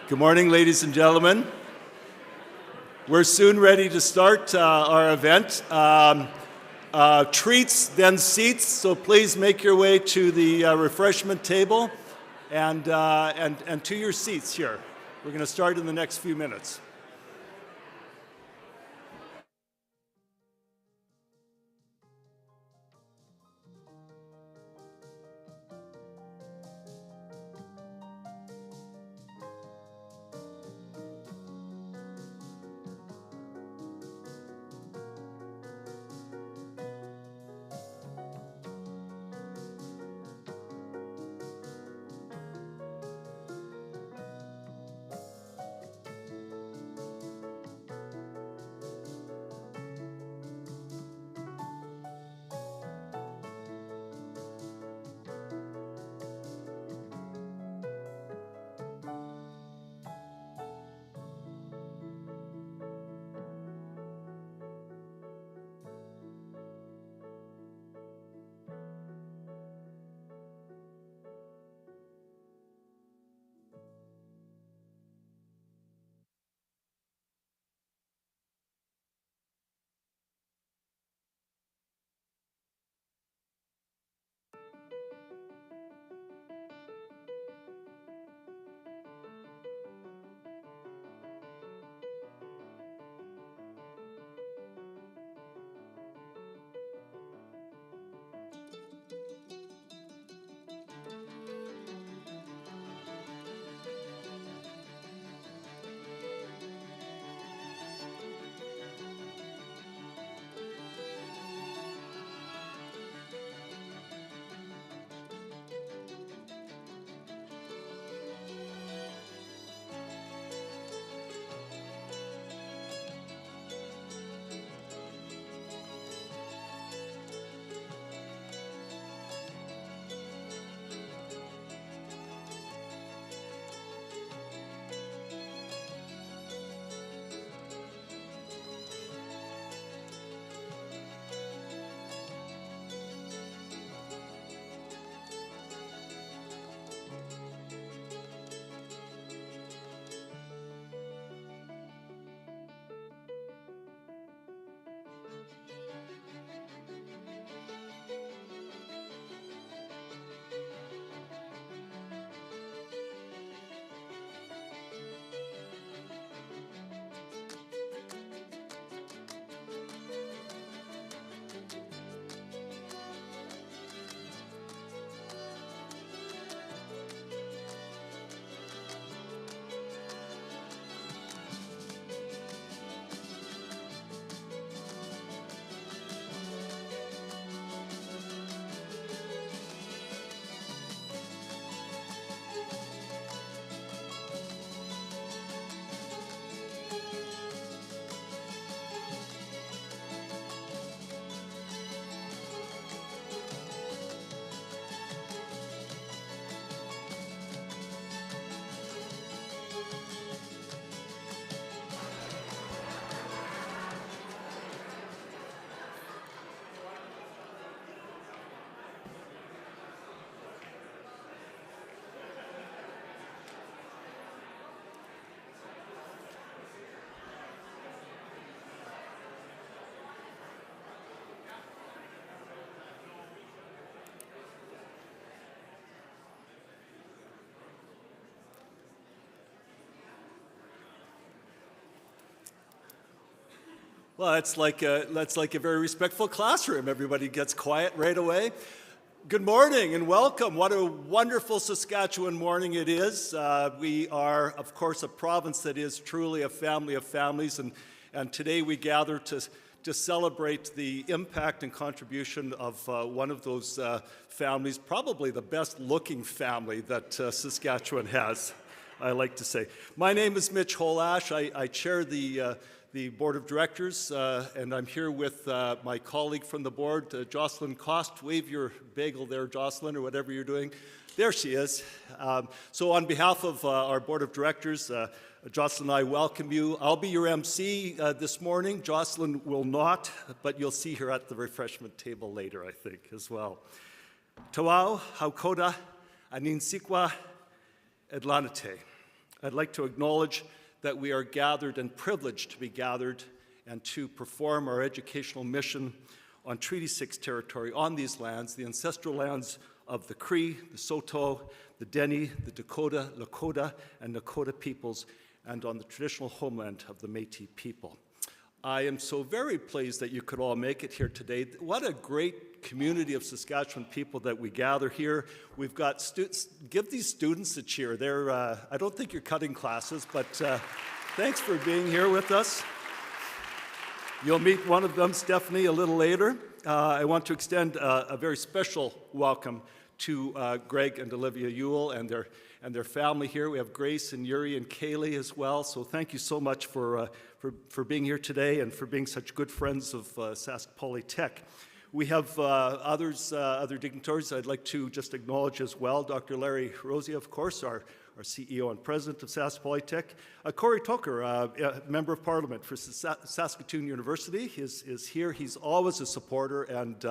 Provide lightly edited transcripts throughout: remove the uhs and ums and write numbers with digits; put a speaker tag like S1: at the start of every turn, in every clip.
S1: Good morning, ladies and gentlemen. We're soon ready to start our event. Treats, then seats, so please make your way to the refreshment table and to your seats here. We're going to start in the next few minutes. Well, that's like a very respectful classroom. Everybody gets quiet right away. Good morning and welcome. What a wonderful Saskatchewan morning it is. We are, of course, a province that is truly a family of families, and today we gather to celebrate the impact and contribution of one of those families, probably the best looking family that Saskatchewan has, I like to say. My name is Mitch Holash. I chair the Board of Directors, and I'm here with my colleague from the board, Jocelyn Cost. Wave your bagel there, Jocelyn, or whatever you're doing. There she is. So on behalf of our Board of Directors, Jocelyn and I welcome you. I'll be your MC this morning. Jocelyn will not, but you'll see her at the refreshment table later, I think, as well. Tawau, haukoda, aninsikwa, edlanate. I'd like to acknowledge that we are gathered and privileged to be gathered and to perform our educational mission on Treaty 6 territory on these lands, the ancestral lands of the Cree, the Saulteaux, the Dene, the Dakota, Lakota, and Nakota peoples, and on the traditional homeland of the Métis people. I am so very pleased that you could all make it here today. What a great community of Saskatchewan people that we gather here. We've got students. Give these students a cheer. I don't think you're cutting classes, but thanks for being here with us. You'll meet one of them, Stephanie, a little later. I want to extend a very special welcome to Greg and Olivia Yuel and their family here. We have Grace and Yuri and Kaylee as well. So thank you so much for being here today and for being such good friends of Sask Polytech. We have other dignitaries I'd like to just acknowledge as well. Dr. Larry Rosia, of course, our CEO and president of Sask Polytech. Corey Tucker, member of parliament for Saskatoon University, is here. He's always a supporter, and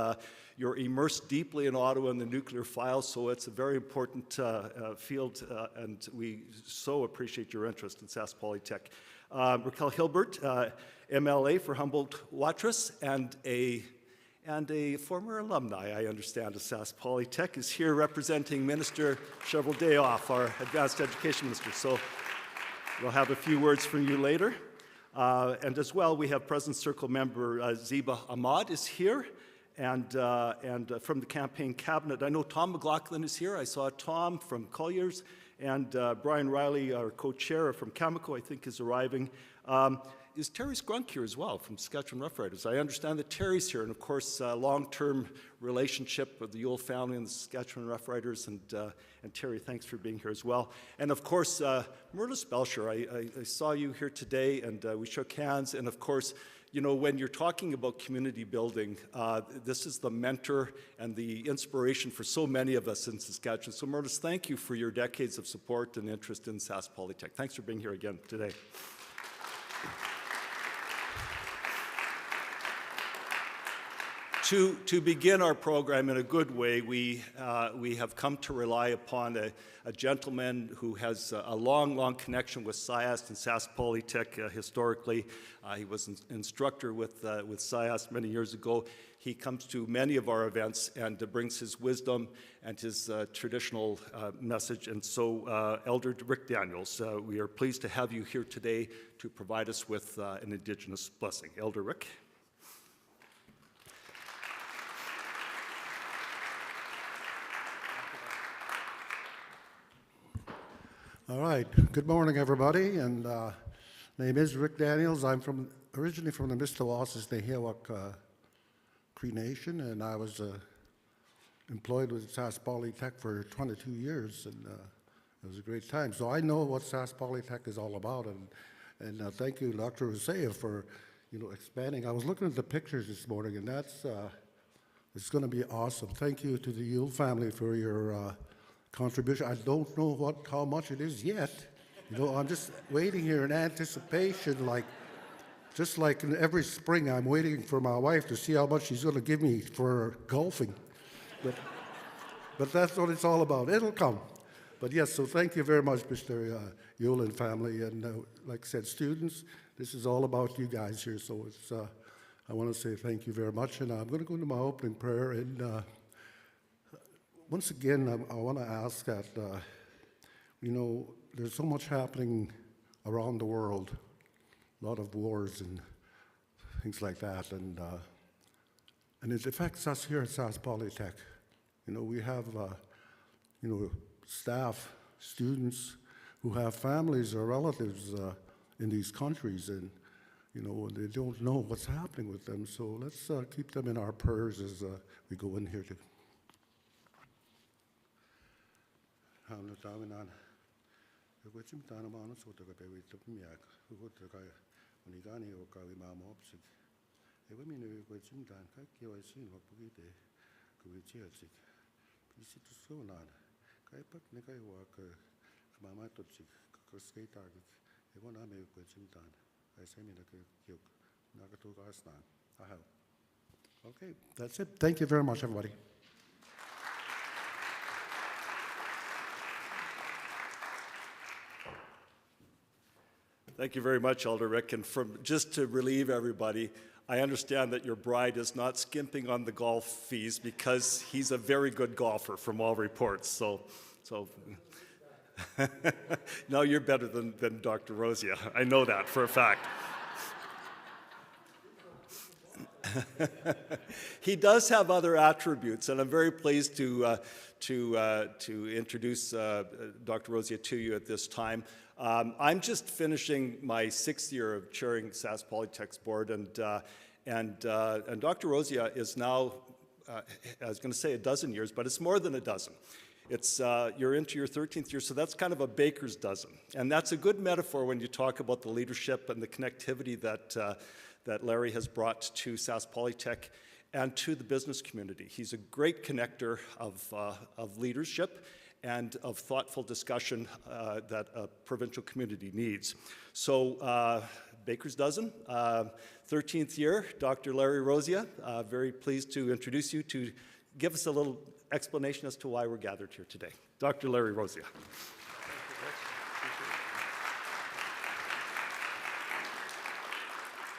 S1: you're immersed deeply in Ottawa and the nuclear file, so it's a very important field, and we so appreciate your interest in Sask Polytech. Raquel Hilbert, MLA for Humboldt-Watrous, and a former alumni, I understand, of Sask Polytech, is here representing Minister Cheveldayoff, our advanced education minister. So we'll have a few words from you later. And as well, we have President Circle member Ziba Ahmad is here, and from the campaign cabinet. I know Tom McLaughlin is here. I saw Tom from Colliers, and Brian Riley, our co-chair from Cameco, I think is arriving. Is Terry Scrunk here as well from Saskatchewan Rough Riders? I understand that Terry's here, and of course, long-term relationship with the Yuel family and the Saskatchewan Rough Riders, and Terry, thanks for being here as well. And of course, Merlis Belcher, I saw you here today, and we shook hands, and of course, you know, when you're talking about community building, this is the mentor and the inspiration for so many of us in Saskatchewan. So Merlis, thank you for your decades of support and interest in Sask Polytech. Thanks for being here again today. To begin our program in a good way, we have come to rely upon a gentleman who has a long connection with SciAst and Sask Polytech historically. He was an instructor with SciAst many years ago. He comes to many of our events and brings his wisdom and his traditional message. And so, Elder Rick Daniels, we are pleased to have you here today to provide us with an Indigenous blessing. Elder Rick.
S2: All right. Good morning, everybody. And name is Rick Daniels. I'm originally from the Mistawasses, Nehewak Cree Nation, and I was employed with Sask Polytech for 22 years, and it was a great time. So I know what Sask Polytech is all about, and thank you, Dr. Hosea, for expanding. I was looking at the pictures this morning, and it's going to be awesome. Thank you to the Yuel family for your contribution. I don't know how much it is yet. I'm just waiting here in anticipation, just like in every spring, I'm waiting for my wife to see how much she's going to give me for golfing. But that's what it's all about. It'll come. But yes, so thank you very much, Mr. Yuel and family. And like I said, students, this is all about you guys here. So I want to say thank you very much. And I'm going to go into my opening prayer. And once again, I want to ask that, there's so much happening around the world, a lot of wars and things like that, and it affects us here at Sask Polytech. We have, staff, students who have families or relatives in these countries, and, they don't know what's happening with them, so let's keep them in our prayers as we go in here to Okay, that's it. Thank you very much, everybody.
S1: Thank you very much, Elder Rick. And just to relieve everybody, I understand that your bride is not skimping on the golf fees because he's a very good golfer from all reports. So no, you're better than Dr. Rosia. I know that for a fact. He does have other attributes, and I'm very pleased to introduce Dr. Rosia to you at this time. I'm just finishing my 6th year of chairing Sask Polytech's board, and Dr. Rosia is now, I was going to say a dozen years, but it's more than a dozen. It's, you're into your 13th year, so that's kind of a baker's dozen. And that's a good metaphor when you talk about the leadership and the connectivity that Larry has brought to Sask Polytech and to the business community. He's a great connector of leadership and of thoughtful discussion that a provincial community needs. So, baker's dozen, 13th year, Dr. Larry Rosia, very pleased to introduce you to give us a little explanation as to why we're gathered here today. Dr. Larry Rosia.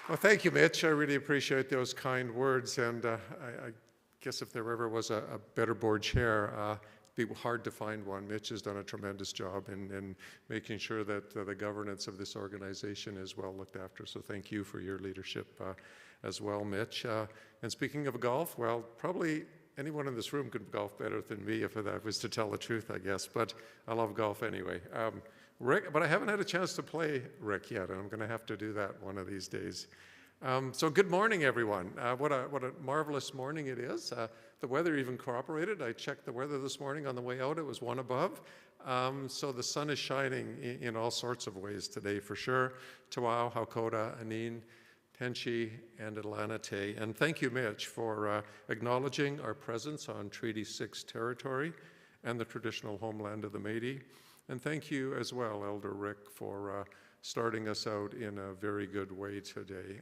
S3: Well, thank you, Mitch. I really appreciate those kind words, and I guess if there ever was a better board chair, it'd be hard to find one. Mitch has done a tremendous job in making sure that the governance of this organization is well looked after, so thank you for your leadership as well, Mitch. And speaking of golf, well, probably anyone in this room could golf better than me if that was to tell the truth, I guess, but I love golf anyway. Rick, but I haven't had a chance to play Rick yet, and I'm going to have to do that one of these days. So good morning, everyone. What a marvelous morning it is. The weather even cooperated. I checked the weather this morning on the way out. It was 1 above. So the sun is shining in all sorts of ways today, for sure. Tawau, Haukota, Anin, Tenchi, and Atlanate. And thank you, Mitch, for acknowledging our presence on Treaty 6 territory and the traditional homeland of the Métis. And thank you as well, Elder Rick, for starting us out in a very good way today.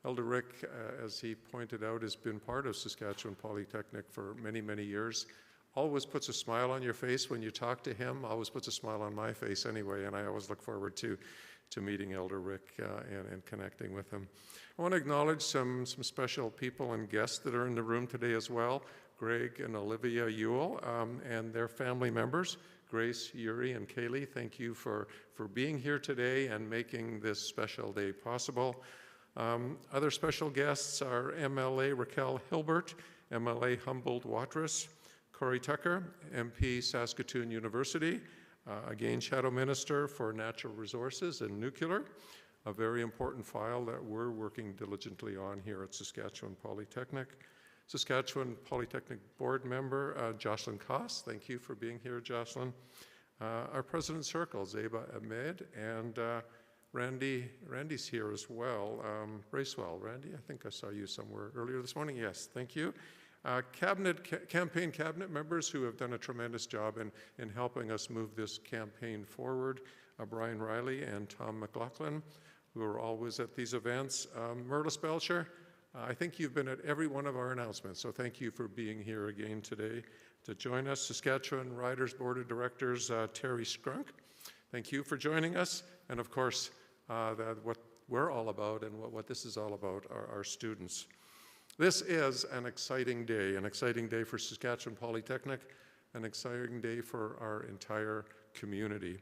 S3: Elder Rick, as he pointed out, has been part of Saskatchewan Polytechnic for many, many years. Always puts a smile on your face when you talk to him, always puts a smile on my face anyway, and I always look forward to meeting Elder Rick and connecting with him. I want to acknowledge some special people and guests that are in the room today as well. Greg and Olivia Yuel and their family members. Grace, Yuri, and Kaylee, thank you for being here today and making this special day possible. Other special guests are MLA Raquel Hilbert, MLA Humboldt-Watrous, Corey Tucker, MP Saskatoon University, again Shadow Minister for Natural Resources and Nuclear, a very important file that we're working diligently on here at Saskatchewan Polytechnic. Saskatchewan Polytechnic Board Member, Jocelyn Koss. Thank you for being here, Jocelyn. Our President Circle, Zeba Ahmed, and Randy's here as well. Bracewell, Randy, I think I saw you somewhere earlier this morning. Yes, thank you. Campaign cabinet members who have done a tremendous job in helping us move this campaign forward. Brian Riley and Tom McLaughlin, who are always at these events. Merlis Belcher, I think you've been at every one of our announcements, so thank you for being here again today to join us. Saskatchewan Riders Board of Directors, Terry Scrunk, thank you for joining us. And of course, what we're all about and what this is all about are our students. This is an exciting day for Saskatchewan Polytechnic, an exciting day for our entire community.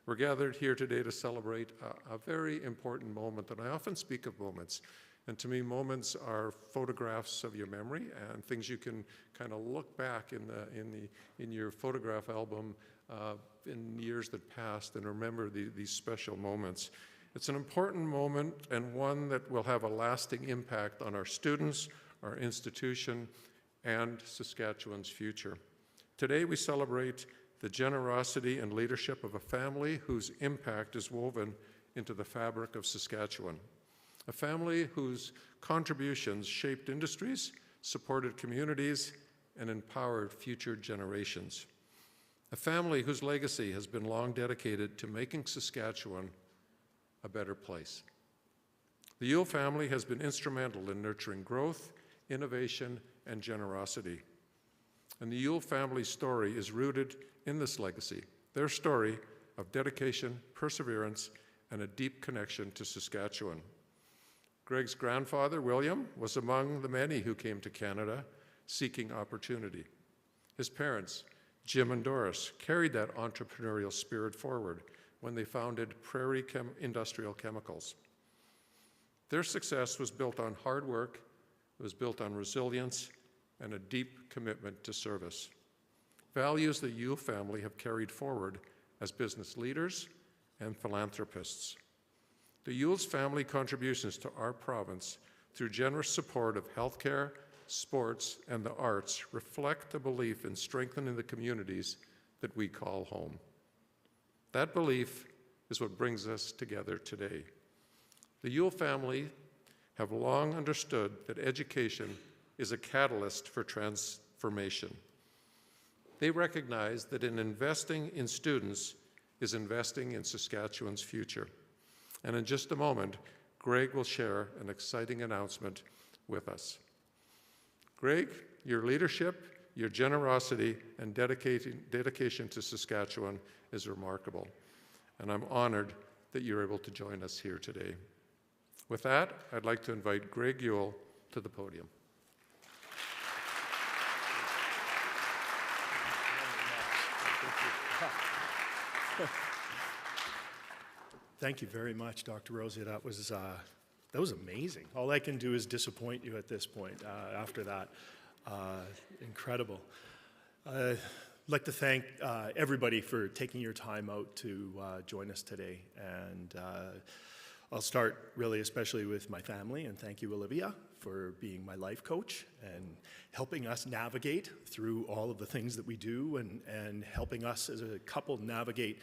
S3: We're gathered here today to celebrate a very important moment, and I often speak of moments. And to me, moments are photographs of your memory and things you can kind of look back in your photograph album in years that passed and remember these special moments. It's an important moment and one that will have a lasting impact on our students, our institution, and Saskatchewan's future. Today we celebrate the generosity and leadership of a family whose impact is woven into the fabric of Saskatchewan. A family whose contributions shaped industries, supported communities, and empowered future generations. A family whose legacy has been long dedicated to making Saskatchewan a better place. The Yuel family has been instrumental in nurturing growth, innovation, and generosity. And the Yuel family's story is rooted in this legacy, their story of dedication, perseverance, and a deep connection to Saskatchewan. Greg's grandfather, William, was among the many who came to Canada seeking opportunity. His parents, Jim and Doris, carried that entrepreneurial spirit forward when they founded Prairie Industrial Chemicals. Their success was built on hard work, it was built on resilience, and a deep commitment to service. Values the Yuel family have carried forward as business leaders and philanthropists. The Yuel's family contributions to our province through generous support of healthcare, sports, and the arts reflect a belief in strengthening the communities that we call home. That belief is what brings us together today. The Yuel family have long understood that education is a catalyst for transformation. They recognize that in investing in students is investing in Saskatchewan's future. And in just a moment, Greg will share an exciting announcement with us. Greg, your leadership, your generosity, and dedication to Saskatchewan is remarkable. And I'm honored that you're able to join us here today. With that, I'd like to invite Greg Yuel to the podium.
S4: Thank you very much, Dr. Rosie. That was amazing. All I can do is disappoint you at this point. After that, incredible. I'd like to thank everybody for taking your time out to join us today. And I'll start really especially with my family, and thank you, Olivia, for being my life coach and helping us navigate through all of the things that we do, and helping us as a couple navigate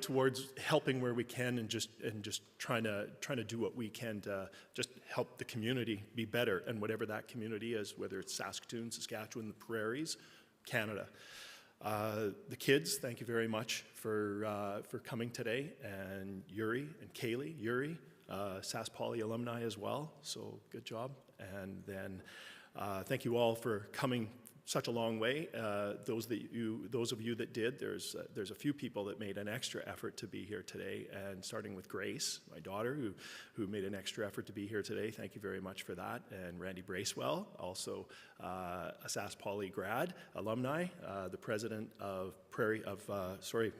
S4: towards helping where we can, and just trying to do what we can to just help the community be better, and whatever that community is, whether it's Saskatoon, Saskatchewan, the prairies, Canada. The kids, thank you very much for coming today, and Yuri and Kaylee. Yuri, Sask Poly alumni as well, so good job. And then thank you all for coming such a long way. Those of you that did, there's a few people that made an extra effort to be here today, and starting with Grace, my daughter, who made an extra effort to be here today. Thank you very much for that. And Randy Bracewell, also a Sask Poly grad, alumni, the president of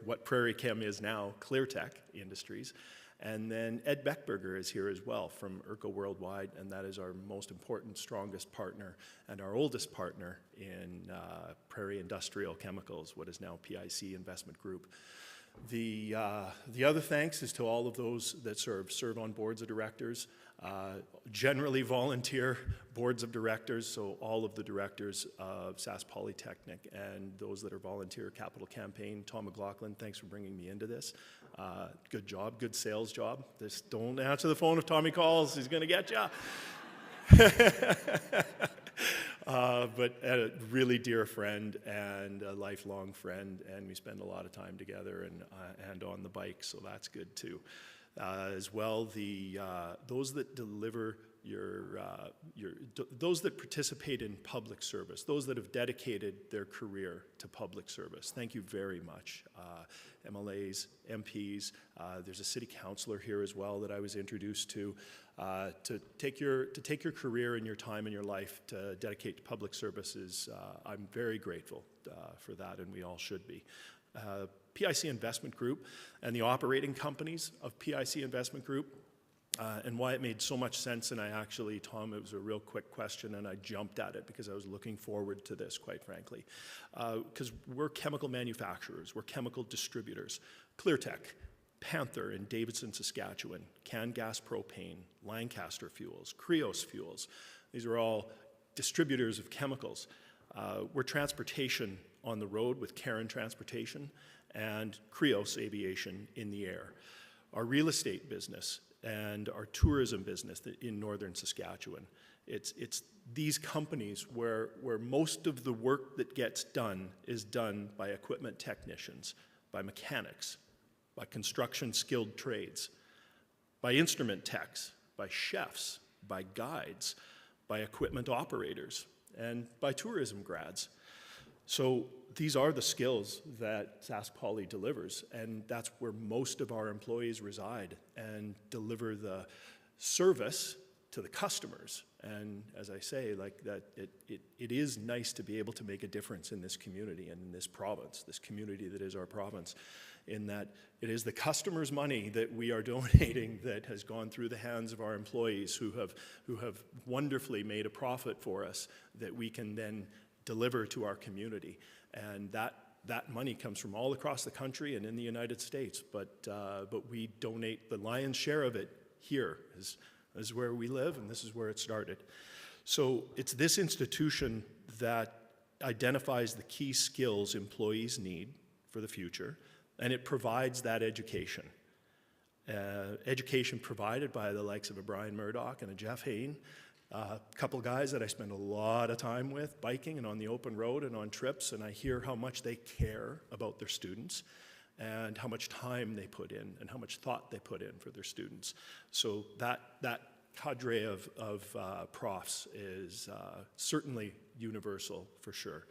S4: what Prairie Chem is now, ClearTech Industries. And then Ed Beckberger is here as well from ERCO Worldwide, and that is our most important, strongest partner and our oldest partner in Prairie Industrial Chemicals, what is now PIC Investment Group. The other thanks is to all of those that serve on boards of directors, generally volunteer boards of directors, so all of the directors of Sask Polytechnic and those that are volunteer capital campaign. Tom McLaughlin, thanks for bringing me into this. Good job, good sales job. Just don't answer the phone if Tommy calls, he's gonna get you. But a really dear friend and a lifelong friend, and we spend a lot of time together and on the bike, so that's good too. As well, those that deliver those that participate in public service, those that have dedicated their career to public service. Thank you very much. MLAs, MPs, there's a city councillor here as well that I was introduced to take your career and your time in your life to dedicate to public services. I'm very grateful for that, and we all should be. PIC Investment Group and the operating companies of PIC Investment Group, and why it made so much sense. And Tom, it was a real quick question, and I jumped at it because I was looking forward to this, quite frankly. Because we're chemical manufacturers, we're chemical distributors. ClearTech, Panther in Davidson, Saskatchewan, Can Gas Propane, Lancaster Fuels, Creos Fuels. These are all distributors of chemicals. We're transportation on the road with Karen Transportation and Creos Aviation in the air. Our real estate business and our tourism business in northern Saskatchewan. It's these companies where most of the work that gets done is done by equipment technicians, by mechanics, by construction skilled trades, by instrument techs, by chefs, by guides, by equipment operators, and by tourism grads. So these are the skills that Sask Poly delivers, and that's where most of our employees reside and deliver the service to the customers. And as I say, like that, it is nice to be able to make a difference in this community and in this province, this community that is our province, in that it is the customer's money that we are donating that has gone through the hands of our employees who have wonderfully made a profit for us that we can then deliver to our community. And that money comes from all across the country and in the United States, but we donate the lion's share of it here. This is where we live, and this is where it started. So it's this institution that identifies the key skills employees need for the future, and it provides that education. Education provided by the likes of a Brian Murdoch and a Jeff Hain, a couple guys that I spend a lot of time with biking and on the open road and on trips, and I hear how much they care about their students and how much time they put in and how much thought they put in for their students. So that cadre of profs is certainly universal for sure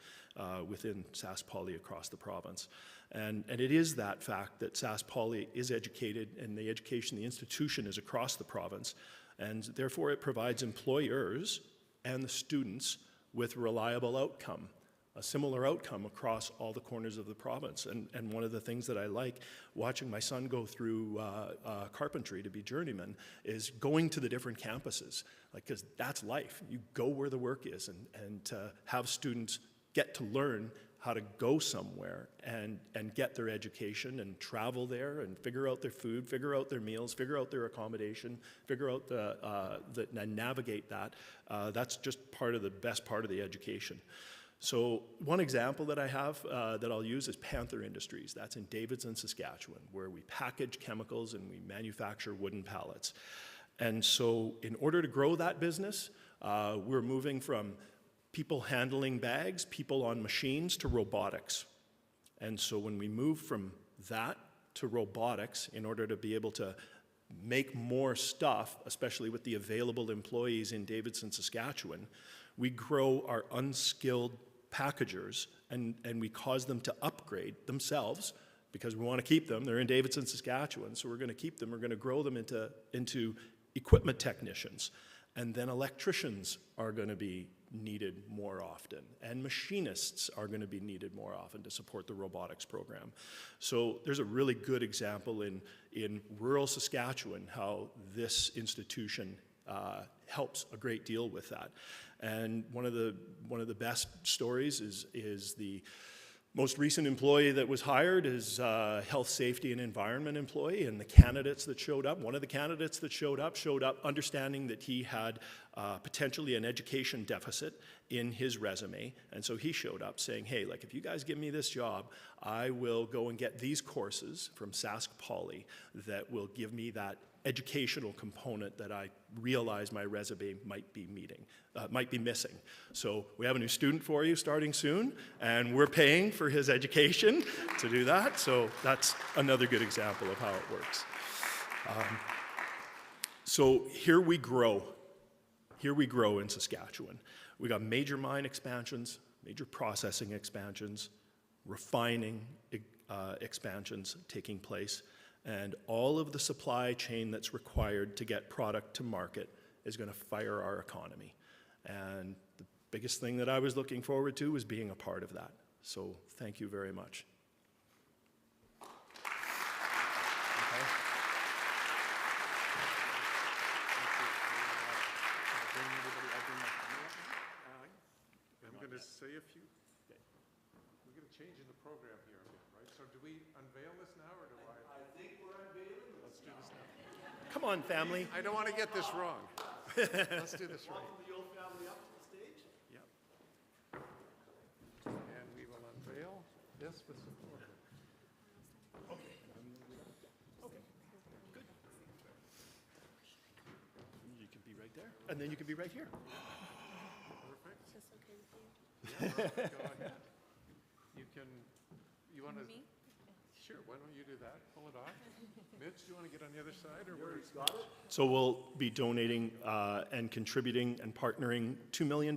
S4: within Sask Poly across the province. And it is that fact that Sask Poly is educated, and the education, the institution is across the province, and therefore it provides employers and the students with reliable outcome, a similar outcome across all the corners of the province. And one of the things that I like watching my son go through carpentry to be journeyman is going to the different campuses, like, because that's life. You go where the work is, and to have students get to learn how to go somewhere and get their education and travel there and figure out their food, figure out their meals, figure out their accommodation, figure out and navigate that. That's just part of the best part of the education. So one example that I have that I'll use is Panther Industries. That's in Davidson, Saskatchewan, where we package chemicals and we manufacture wooden pallets. And so in order to grow that business, we're moving from people handling bags, people on machines, to robotics. And so when we move from that to robotics, in order to be able to make more stuff, especially with the available employees in Davidson, Saskatchewan, we grow our unskilled packagers and we cause them to upgrade themselves because we want to keep them. They're in Davidson, Saskatchewan, so we're going to keep them. We're going to grow them into equipment technicians. And then electricians are going to be needed more often, and machinists are going to be needed more often to support the robotics program. So there's a really good example in rural Saskatchewan how this institution helps a great deal with that. And one of the best stories is the most recent employee that was hired is a health, safety, and environment employee, and the candidates that showed up, one of the candidates that showed up understanding that he had potentially an education deficit in his resume, and so he showed up saying, hey, like, if you guys give me this job, I will go and get these courses from Sask Poly that will give me that educational component that I realize my resume might be missing. So we have a new student for you starting soon, and we're paying for his education to do that. So that's another good example of how it works. So here we grow. Here we grow in Saskatchewan. We got major mine expansions, major processing expansions, refining expansions taking place. And all of the supply chain that's required to get product to market is going to fire our economy. And the biggest thing that I was looking forward to was being a part of that. So thank you very much.
S3: I'm going to say a few. We're going to change in the program here a bit, right? So do we unveil this now, or do I think we're unveiling. Let's do this now.
S4: Come on, family.
S3: I don't want to get this wrong. Let's do this right.
S1: Welcome the Yuel family up to the stage.
S3: Yep. And we will unveil this with support.
S4: Okay. Okay. Good. You can be right there, and then you can be right here.
S3: Perfect.
S5: Is this okay with you?
S3: Yeah, go ahead. You want to?
S5: Me?
S3: Sure, why don't you do that? Pull it off. Mitch, do you want to get on the other side, or where?
S1: Got it?
S4: So we'll be donating and contributing and partnering $2 million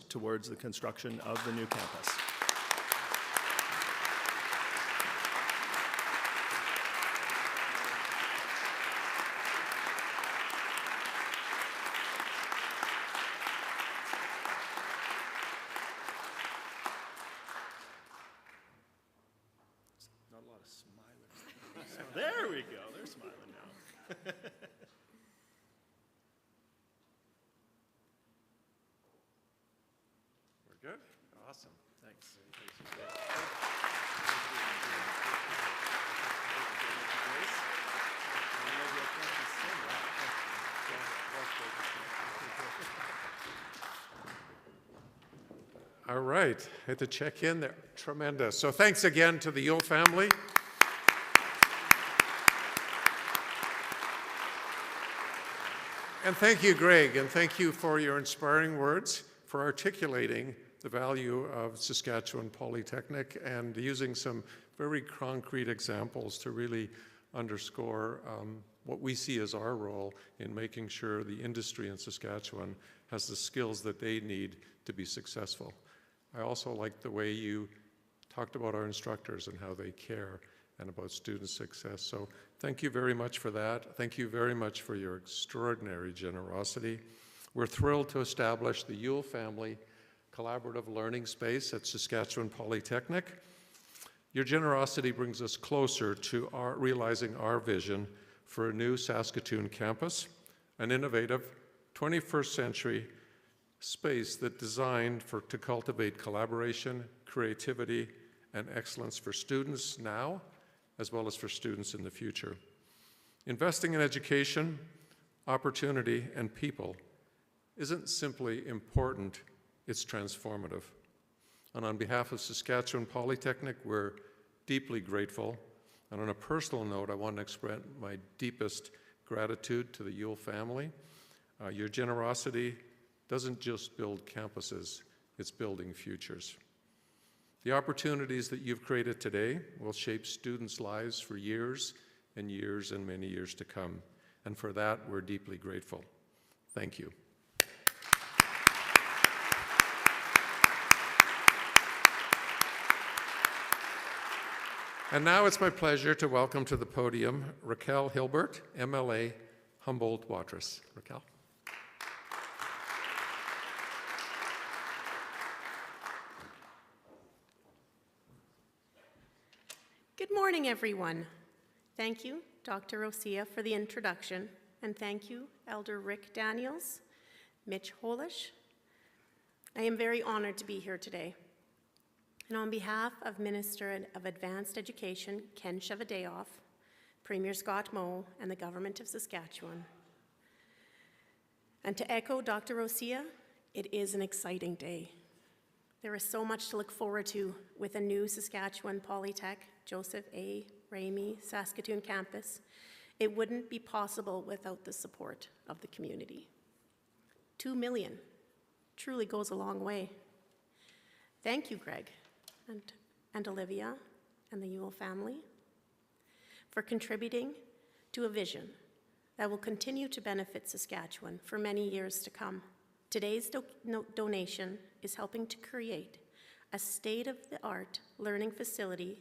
S4: towards the construction of the new campus. you go. They're smiling now.
S3: We're good? Awesome.
S4: Thanks.
S3: All right, I had to check in there. Tremendous. So thanks again to the Yuel family. And thank you, Greg, and thank you for your inspiring words, for articulating the value of Saskatchewan Polytechnic and using some very concrete examples to really underscore what we see as our role in making sure the industry in Saskatchewan has the skills that they need to be successful. I also like the way you talked about our instructors and how they care and about student success. So thank you very much for that. Thank you very much for your extraordinary generosity. We're thrilled to establish the Yuel Family Collaborative Learning Space at Saskatchewan Polytechnic. Your generosity brings us closer to realizing our vision for a new Saskatoon campus, an innovative 21st century space that's designed to cultivate collaboration, creativity, and excellence for students now, as well as for students in the future. Investing in education, opportunity, and people isn't simply important, it's transformative. And on behalf of Saskatchewan Polytechnic, we're deeply grateful. And on a personal note, I want to express my deepest gratitude to the Yuel family. Your generosity doesn't just build campuses, it's building futures. The opportunities that you've created today will shape students' lives for years and years and many years to come. And for that, we're deeply grateful. Thank you. And now it's my pleasure to welcome to the podium Raquel Hilbert, MLA, Humboldt-Watrous. Raquel.
S5: Good morning, everyone. Thank you, Dr. Rosia, for the introduction, and thank you, Elder Rick Daniels, Mitch Holish. I am very honored to be here today. And on behalf of Minister of Advanced Education, Ken Chevedayoff, Premier Scott Moe, and the Government of Saskatchewan, and to echo Dr. Rosia, it is an exciting day. There is so much to look forward to with a new Saskatchewan Polytech, Joseph A. Ramey Saskatoon campus. It wouldn't be possible without the support of the community. $2 million truly goes a long way. Thank you, Greg and Olivia and the Yuel family for contributing to a vision that will continue to benefit Saskatchewan for many years to come. Today's donation is helping to create a state-of-the-art learning facility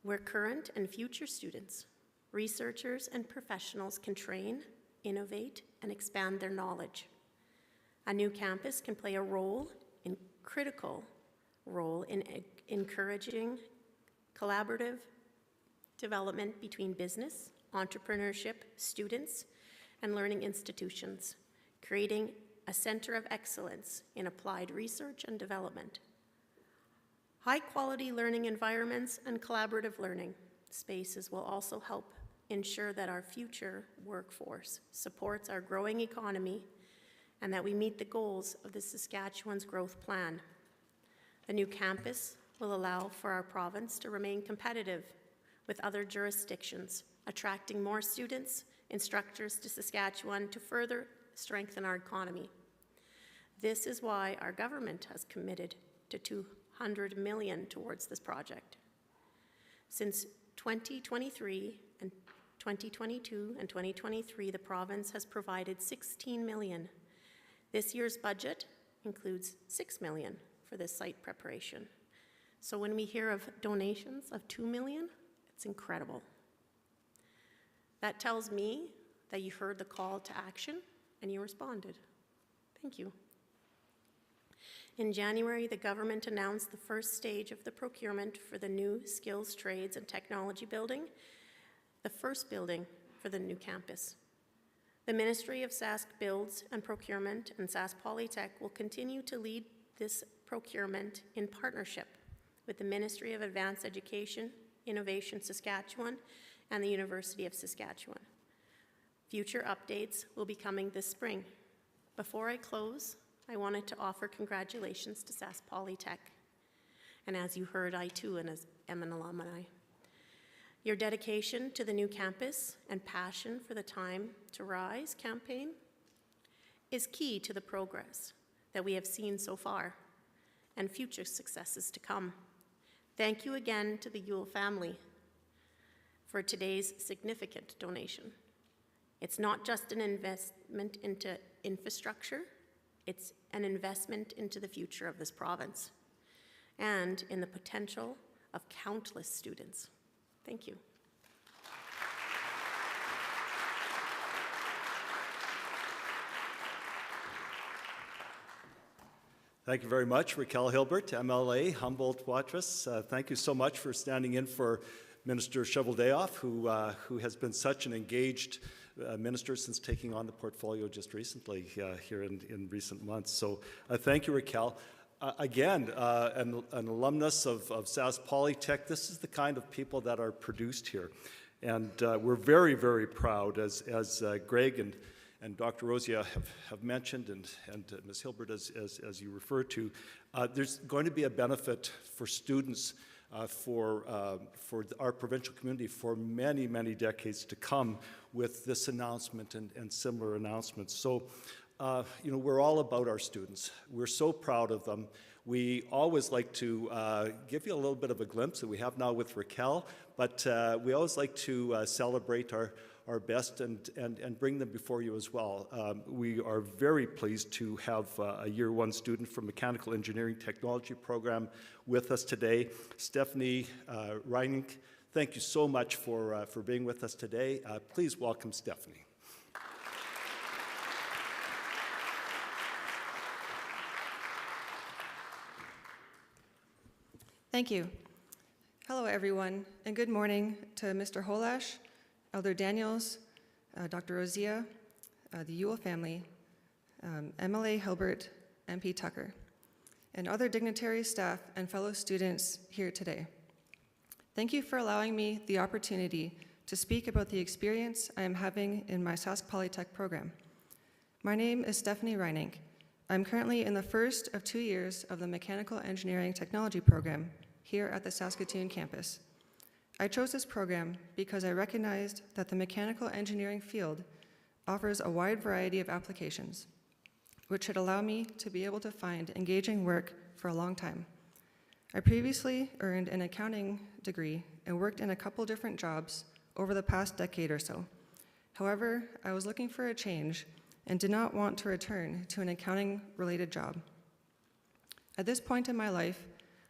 S5: where current and future students, researchers, and professionals can train, innovate, and expand their knowledge. A new campus can play a critical role in encouraging collaborative development between business, entrepreneurship, students, and learning institutions, creating a center of excellence in applied research and development. High-quality learning environments and collaborative learning spaces will also help ensure that our future workforce supports our growing economy and that we meet the goals of the Saskatchewan's growth plan. The new campus will allow for our province to remain competitive with other jurisdictions, attracting more students, instructors to Saskatchewan to further strengthen our economy. This is why our government has committed to $200 million towards this project. Since 2023 and 2022 and 2023, the province has provided $16 million. This year's budget includes $6 million for this site preparation. So when we hear of donations of $2 million, it's incredible. That tells me that you heard the call to action and you responded. Thank you. In January, the government announced the first stage of the procurement for the new Skills, Trades, and Technology building. the first building for the new campus. The Ministry of Sask Builds and Procurement and Sask Polytech will continue to lead this procurement in partnership with the Ministry of Advanced Education, Innovation Saskatchewan, and the University of Saskatchewan. Future updates will be coming this spring. Before I close, I wanted to offer congratulations to Sask Polytech. And as you heard, I too am an alumni. Your dedication to the new campus and passion for the Time to Rise campaign is key to the progress that we have seen so far and future successes to come. Thank you again to the Yuel family for today's significant donation. It's not just an investment into infrastructure, it's an investment into the future of this province and in the potential of countless students. Thank you.
S1: Thank you very much, Raquel Hilbert, MLA, Humboldt-Watrous. Thank you so much for standing in for Minister Cheveldayoff, who has been such an engaged minister since taking on the portfolio just recently here in recent months. So thank you, Raquel. Again, an alumnus of Sask Polytech. This is the kind of people that are produced here. And we're very, very proud, as Greg and Dr. Rosia have mentioned, and Ms. Hilbert, as you refer to, there's going to be a benefit for students for our provincial community for many, many decades to come with this announcement and similar announcements. So, we're all about our students. We're so proud of them. We always like to give you a little bit of a glimpse that we have now with Raquel, but we always like to celebrate our best and bring them before you as well. We are very pleased to have a Year 1 student from Mechanical Engineering Technology program with us today, Stephanie Reining. Thank you so much for being with us today. Please welcome Stephanie.
S6: Thank you. Hello, everyone, and good morning to Mr. Holash, Elder Daniels, Dr. Rosia, the Yuel family, MLA Hilbert, MP Tucker, and other dignitaries, staff, and fellow students here today. Thank you for allowing me the opportunity to speak about the experience I am having in my Sask Polytech program. My name is Stephanie Reining. I'm currently in the first of 2 years of the Mechanical Engineering Technology program here at the Saskatoon campus. I chose this program because I recognized that the mechanical engineering field offers a wide variety of applications, which should allow me to be able to find engaging work for a long time. I previously earned an accounting degree and worked in a couple different jobs over the past decade or so. However, I was looking for a change and did not want to return to an accounting-related job. At this point in my life,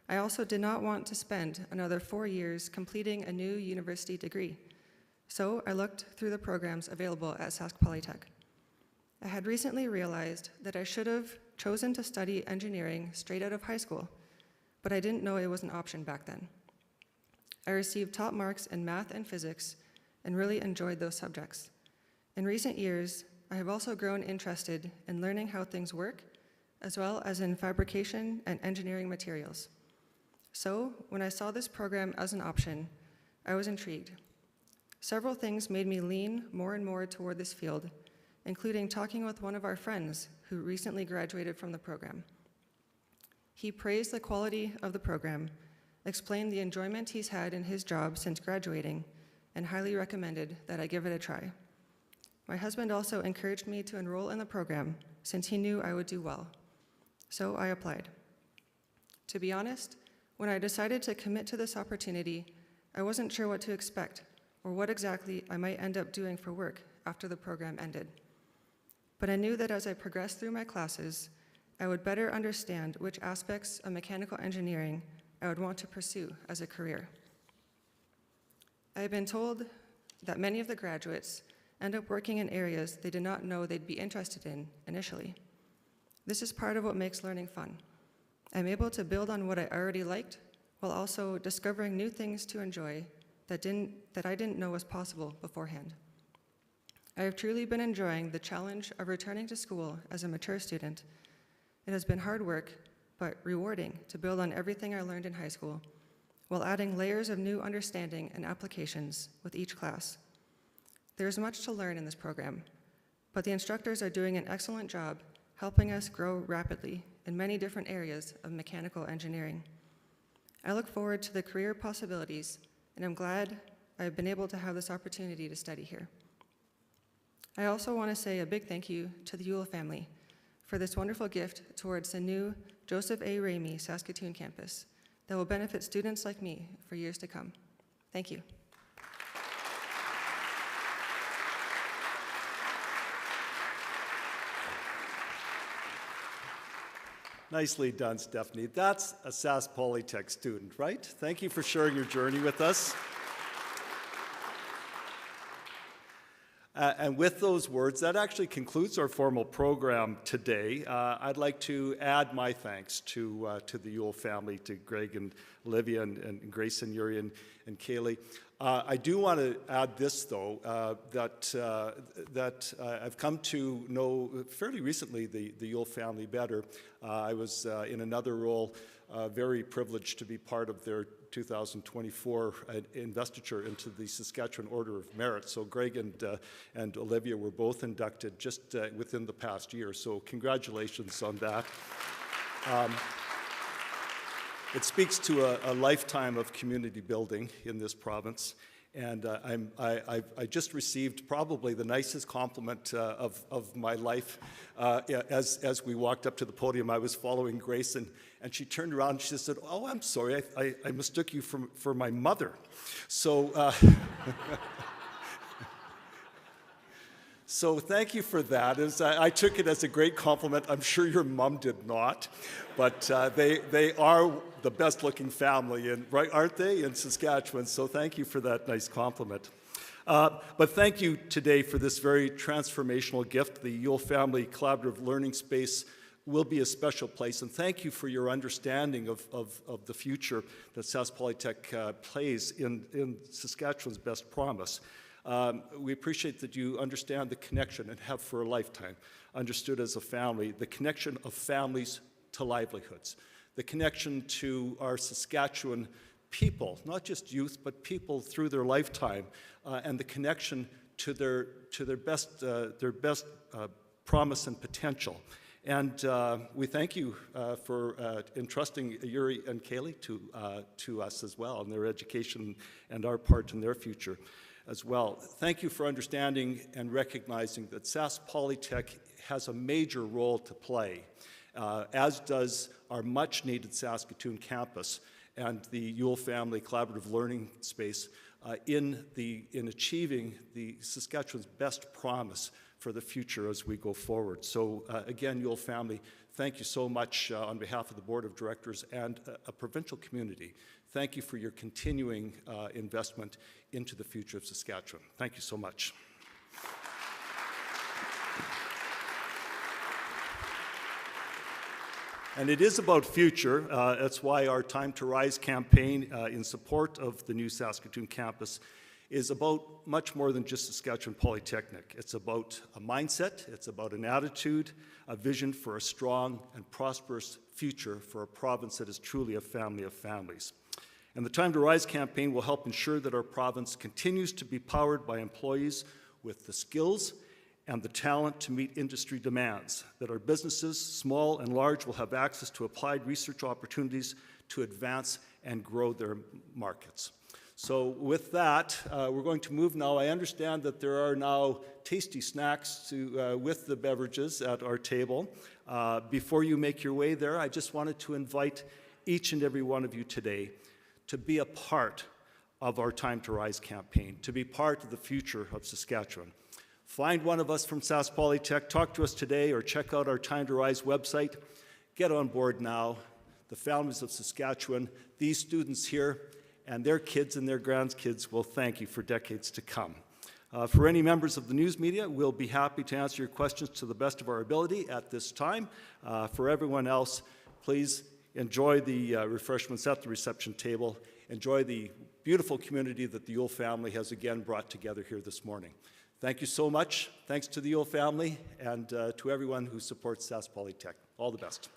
S6: I also did not want to spend another 4 years completing a new university degree, so I looked through the programs available at Sask Polytech. I had recently realized that I should have chosen to study engineering straight out of high school, but I didn't know it was an option back then. I received top marks in math and physics and really enjoyed those subjects. In recent years, I have also grown interested in learning how things work, as well as in fabrication and engineering materials. So, when I saw this program as an option, I was intrigued. Several things made me lean more and more toward this field, including talking with one of our friends who recently graduated from the program. He praised the quality of the program, explained the enjoyment he's had in his job since graduating, and highly recommended that I give it a try. My husband also encouraged me to enroll in the program since he knew I would do well. So I applied. To be honest, when I decided to commit to this opportunity, I wasn't sure what to expect or what exactly I might end up doing for work after the program ended. But I knew that as I progressed through my classes, I would better understand which aspects of mechanical engineering I would want to pursue as a career. I have been told that many of the graduates end up working in areas they did not know they'd be interested in initially. This is part of what makes learning fun. I'm able to build on what I already liked while also discovering new things to enjoy that I didn't know was possible beforehand. I have truly been enjoying the challenge of returning to school as a mature student. It has been hard work, but rewarding to build on everything I learned in high school, while adding layers of new understanding and applications with each class. There is much to learn in this program, but the instructors are doing an excellent job helping us grow rapidly in many different areas of mechanical engineering. I look forward to the career possibilities, and I'm glad I've been able to have this opportunity to study here. I also want to say a big thank you to the Yuel family for this wonderful gift towards the new Joseph A. Ramey Saskatoon campus that will benefit students like me for years to come. Thank you.
S1: Nicely done, Stephanie. That's a Sask Polytech student, right? Thank you for sharing your journey with us. And with those words, that actually concludes our formal program today. I'd like to add my thanks to the Yuel family, to Greg and Olivia and Grace and Yuri and Kaylee. I do want to add this, though, that I've come to know fairly recently the Yuel family better. I was in another role, very privileged to be part of their 2024 investiture into the Saskatchewan Order of Merit. So Greg and Olivia were both inducted just within the past year. So congratulations on that. It speaks to a lifetime of community building in this province. And I just received probably the nicest compliment of my life as we walked up to the podium. I was following Grace, and she turned around and she said, "Oh, I'm sorry, I mistook you for my mother." So, so thank you for that. I took it as a great compliment. I'm sure your mom did not, but they are the best-looking family, right, aren't they, in Saskatchewan? So thank you for that nice compliment. But thank you today for this very transformational gift. The Yuel Family Collaborative Learning Space will be a special place, and thank you for your understanding of the future that Sask Polytech plays in Saskatchewan's best promise. We appreciate that you understand the connection and have for a lifetime understood as a family the connection of families to livelihoods, the connection to our Saskatchewan people, not just youth, but people through their lifetime, and the connection to their best promise and potential. And we thank you for entrusting Yuri and Kaylee to us as well, and their education and our part in their future as well. Thank you for understanding and recognizing that Sask Polytech has a major role to play, as does our much-needed Saskatoon campus and the Yuel Family Collaborative Learning Space in achieving the Saskatchewan's best promise for the future as we go forward. So again, Yuel family, thank you so much on behalf of the Board of Directors and a provincial community. Thank you for your continuing investment into the future of Saskatchewan. Thank you so much. And it is about future. That's why our Time to Rise campaign in support of the new Saskatoon campus is about much more than just Saskatchewan Polytechnic. It's about a mindset, it's about an attitude, a vision for a strong and prosperous future for a province that is truly a family of families. And the Time to Rise campaign will help ensure that our province continues to be powered by employees with the skills and the talent to meet industry demands, that our businesses, small and large, will have access to applied research opportunities to advance and grow their markets. So with that, we're going to move now. I understand that there are now tasty snacks with the beverages at our table. Before you make your way there, I just wanted to invite each and every one of you today to be a part of our Time to Rise campaign, to be part of the future of Saskatchewan. Find one of us from Sask Polytech, talk to us today, or check out our Time to Rise website. Get on board now. The families of Saskatchewan, these students here, and their kids and their grandkids will thank you for decades to come. For any members of the news media, we'll be happy to answer your questions to the best of our ability at this time. For everyone else, please enjoy the refreshments at the reception table. Enjoy the beautiful community that the Yuel family has again brought together here this morning. Thank you so much. Thanks to the Yuel family and to everyone who supports Sask Polytech. All the best.